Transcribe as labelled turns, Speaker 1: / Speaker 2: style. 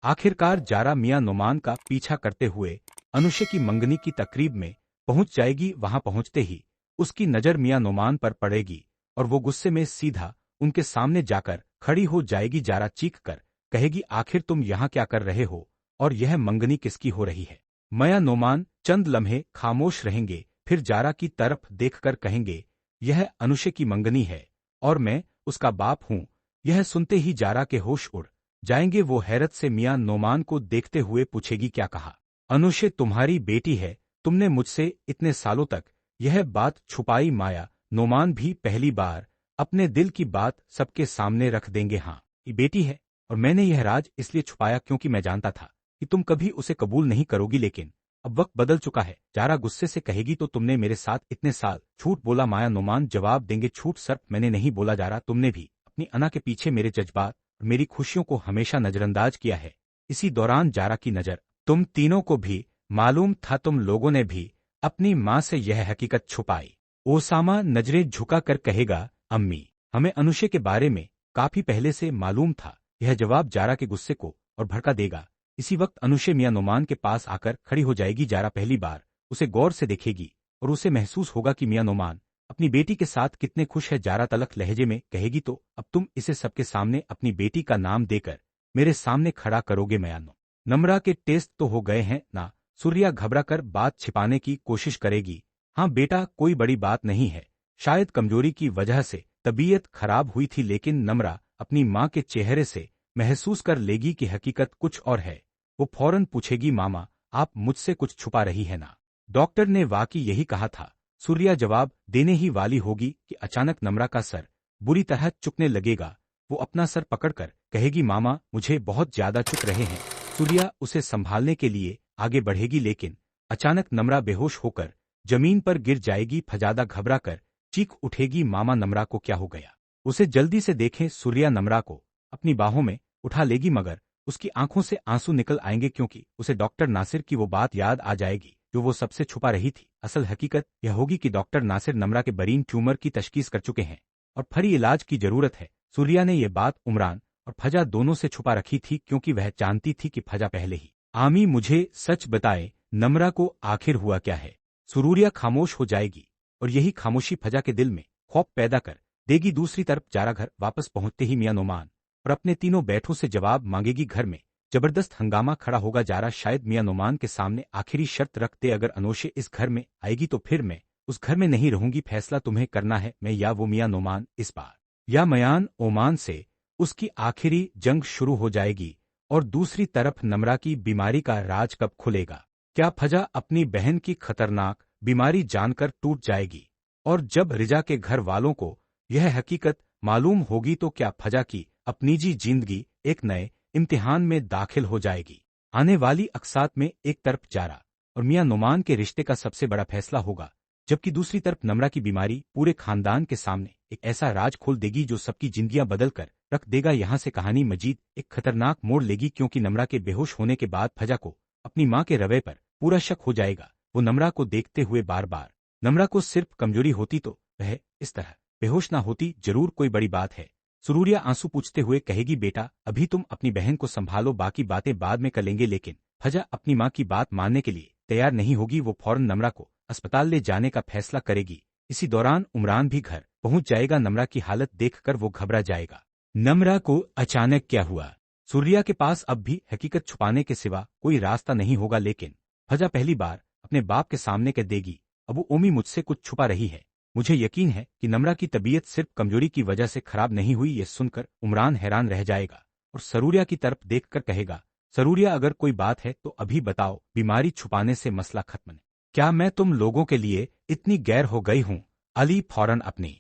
Speaker 1: आखिरकार जारा मियां नुमान का पीछा करते हुए अनुशे की मंगनी की तकरीब में पहुंच जाएगी। वहां पहुंचते ही उसकी नजर मियां नुमान पर पड़ेगी और वो गुस्से में सीधा उनके सामने जाकर खड़ी हो जाएगी। जारा चीख कर कहेगी, आखिर तुम यहाँ क्या कर रहे हो और यह मंगनी किसकी हो रही है? मियां नुमान चंद लम्हे खामोश रहेंगे, फिर जारा की तरफ देखकर कहेंगे, यह अनुशे की मंगनी है और मैं उसका बाप हूं। यह सुनते ही जारा के होश उड़ जाएंगे। वो हैरत से मियां नुमान को देखते हुए पूछेगी, क्या कहा? अनुशे तुम्हारी बेटी है, तुमने मुझसे इतने सालों तक यह बात छुपाई। माया नुमान भी पहली बार अपने दिल की बात सबके सामने रख देंगे। हाँ, ये बेटी है और मैंने यह राज इसलिए छुपाया क्योंकि मैं जानता था कि तुम कभी उसे कबूल नहीं करोगी, लेकिन अब वक्त बदल चुका है। जारा गुस्से से कहेगी, तो तुमने मेरे साथ इतने साल झूठ बोला? माया नुमान जवाब देंगे, झूठ सर मैंने नहीं बोला जारा, तुमने भी अपनी अना के पीछे मेरे जज्बात और मेरी खुशियों को हमेशा नजरअंदाज किया है। इसी दौरान जारा की नजर तुम तीनों को भी मालूम था, तुम लोगों ने भी अपनी माँ से यह हकीकत छुपाई। ओसामा नजरें झुकाकर कहेगा, अम्मी हमें अनुशे के बारे में काफी पहले से मालूम था। यह जवाब जारा के गुस्से को और भड़का देगा। इसी वक्त अनुशे मियां नुमान के पास आकर खड़ी हो जाएगी। जारा पहली बार उसे गौर से देखेगी और उसे महसूस होगा कि मियां नुमान अपनी बेटी के साथ कितने खुश है। जारा तलख लहजे में कहेगी, तो अब तुम इसे सबके सामने अपनी बेटी का नाम देकर मेरे सामने खड़ा करोगे? मियां नम्रा के टेस्ट तो हो गए हैं ना? सूर्या घबरा कर बात छिपाने की कोशिश करेगी। हाँ बेटा, कोई बड़ी बात नहीं है, शायद कमजोरी की वजह से तबीयत खराब हुई थी। लेकिन नम्रा अपनी माँ के चेहरे से महसूस कर लेगी कि हकीकत कुछ और है। वो फौरन पूछेगी, मामा आप मुझसे कुछ छुपा रही है ना? डॉक्टर ने वाकई यही कहा था। सूर्या जवाब देने ही वाली होगी कि अचानक नम्रा का सर बुरी तरह चुकने लगेगा। वो अपना सर पकड़कर कहेगी, मामा मुझे बहुत ज्यादा चुक रहे हैं। सूर्या उसे संभालने के लिए आगे बढ़ेगी, लेकिन अचानक नम्रा बेहोश होकर जमीन पर गिर जाएगी। फजादा घबरा कर चीख उठेगी, मामा नम्रा को क्या हो गया? उसे जल्दी से देखें। सूर्या नम्रा को अपनी बाहों में उठा लेगी, मगर उसकी आंखों से आंसू निकल आएंगे क्योंकि उसे डॉक्टर नासिर की वो बात याद आ जाएगी जो वो सबसे छुपा रही थी। असल हकीकत यह होगी कि डॉक्टर नासिर नम्रा के बरीन ट्यूमर की तशखीस कर चुके हैं और फरी इलाज की जरूरत है। सूर्या ने यह बात उमरान और फजा दोनों से छुपा रखी थी क्योंकि वह जानती थी कि फजा पहले ही आमी मुझे सच बताए, नम्रा को आखिर हुआ क्या है? सूर्या खामोश हो जाएगी और यही खामोशी फजा के दिल में खौफ पैदा कर देगी। दूसरी तरफ जारा घर वापस पहुंचते ही मियां नुमान और अपने तीनों बैठों से जवाब मांगेगी। घर में जबरदस्त हंगामा खड़ा होगा। जारा शायद मियां नुमान के सामने आखिरी शर्त रख दे, अगर अनुशे इस घर में आएगी तो फिर मैं उस घर में नहीं रहूंगी। फैसला तुम्हें करना है, मैं या वो। मियां नुमान इस बार या मयान ओमान से उसकी आखिरी जंग शुरू हो जाएगी। और दूसरी तरफ नम्रा की बीमारी का राज कब खुलेगा? क्या फजा अपनी बहन की खतरनाक बीमारी जानकर टूट जाएगी? और जब रिजा के घर वालों को यह हकीकत मालूम होगी तो क्या फजा की अपनी जिंदगी एक नए इम्तिहान में दाखिल हो जाएगी? आने वाली अक्सात में एक तरफ जारा और मियां नुमान के रिश्ते का सबसे बड़ा फैसला होगा, जबकि दूसरी तरफ नम्रा की बीमारी पूरे खानदान के सामने एक ऐसा राज खोल देगी जो सबकी जिंदगियां बदल कर रख देगा। यहाँ से कहानी मजीद एक खतरनाक मोड़ लेगी क्योंकि नम्रा के बेहोश होने के बाद फजा को अपनी माँ के रवैये पर पूरा शक हो जाएगा। वो नम्रा को देखते हुए बार बार नम्रा को सिर्फ कमजोरी होती तो वह इस तरह बेहोश ना होती, जरूर कोई बड़ी बात है। सूर्या आंसू पूछते हुए कहेगी, बेटा अभी तुम अपनी बहन को संभालो, बाकी बातें बाद में कर लेंगे। लेकिन फजा अपनी माँ की बात मानने के लिए तैयार नहीं होगी। वो फौरन नम्रा को अस्पताल ले जाने का फैसला करेगी। इसी दौरान उमरान भी घर पहुंच जाएगा। नम्रा की हालत देखकर वो घबरा जाएगा। नम्रा को अचानक क्या हुआ? सूर्या के पास अब भी हकीकत छुपाने के सिवा कोई रास्ता नहीं होगा, लेकिन फजा पहली बार अपने बाप के सामने कह देगी, अबू ओमी मुझसे कुछ छुपा रही है। मुझे यकीन है कि नम्रा की तबीयत सिर्फ कमजोरी की वजह से खराब नहीं हुई। ये सुनकर उमरान हैरान रह जाएगा और सरूरिया की तरफ देखकर कहेगा, सरूरिया अगर कोई बात है तो अभी बताओ, बीमारी छुपाने से मसला खत्म नहीं। क्या मैं तुम लोगों के लिए इतनी गैर हो गई हूँ? अली फौरन अपनी